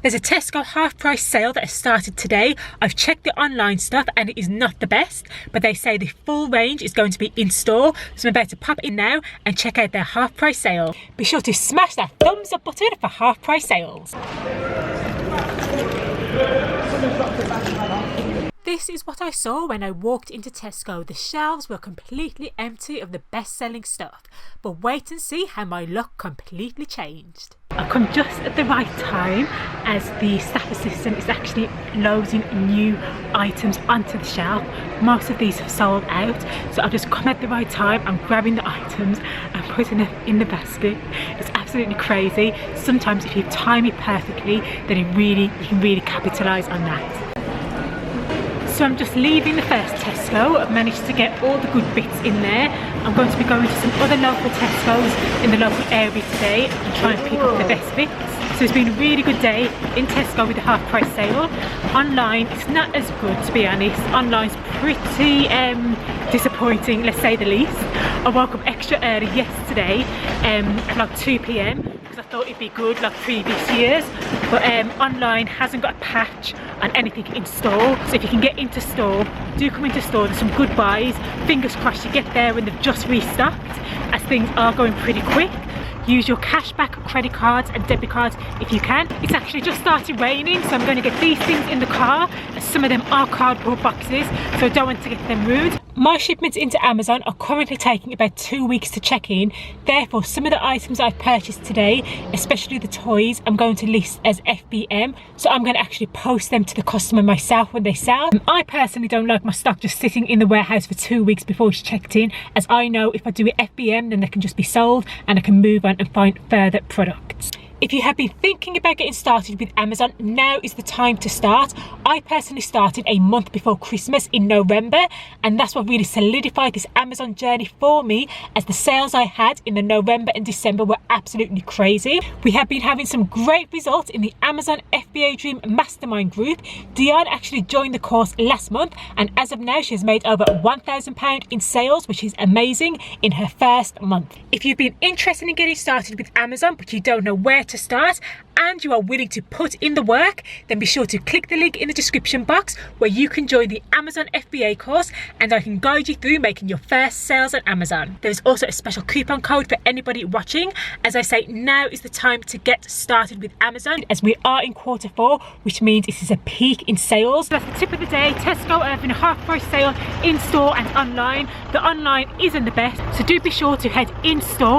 There's a Tesco half price sale that has started today. I've checked the online stuff and it is not the best, but they say the full range is going to be in store. So I'm about to pop in now and check out their half price sale. Be sure to smash that thumbs up button for half price sales. This is what I saw when I walked into Tesco. The shelves were completely empty of the best-selling stuff. But wait and see how my luck completely changed. I've come just at the right time as the staff assistant is actually loading new items onto the shelf. Most of these have sold out, so I've just come at the right time. I'm grabbing the items and putting them in the basket. It's absolutely crazy. Sometimes if you time it perfectly, then you can really capitalise on that. So I'm just leaving the first Tesco. I've managed to get all the good bits in there. I'm going to be going to some other local Tesco's in the local area today and try and pick up the best bits. So it's been a really good day in Tesco with the half price sale. Online it's not as good, to be honest. Online's pretty disappointing, let's say the least. I woke up extra early yesterday at like 2 PM because I thought it'd be good like previous years, but online hasn't got a patch on anything in store. So if you can get into store, do come into store. There's some good buys. Fingers crossed you get there when they've just restocked, as things are going pretty quick. Use your cashback credit cards and debit cards if you can. It's actually just started raining, so I'm going to get these things in the car, as some of them are cardboard boxes, so I don't want to get them ruined. My shipments into Amazon are currently taking about 2 weeks to check in. Therefore, some of the items I've purchased today, especially the toys, I'm going to list as FBM. So I'm going to actually post them to the customer myself when they sell. I personally don't like my stock just sitting in the warehouse for 2 weeks before it's checked in, as I know if I do it FBM, then they can just be sold and I can move on and find further products. If you have been thinking about getting started with Amazon, now is the time to start. I personally started a month before Christmas in November, and that's what really solidified this Amazon journey for me, as the sales I had in the November and December were absolutely crazy. We have been having some great results in the Amazon FBA Dream Mastermind group. Dion actually joined the course last month, and as of now she has made over £1,000 in sales, which is amazing in her first month. If you've been interested in getting started with Amazon but you don't know where to start, and you are willing to put in the work, then be sure to click the link in the description box where you can join the Amazon FBA course and I can guide you through making your first sales on Amazon. There's also a special coupon code for anybody watching. As I say, now is the time to get started with Amazon, as we are in Q4, which means this is a peak in sales. That's the tip of the day. Tesco are having a half price sale in store and online. The online isn't the best, so do be sure to head in store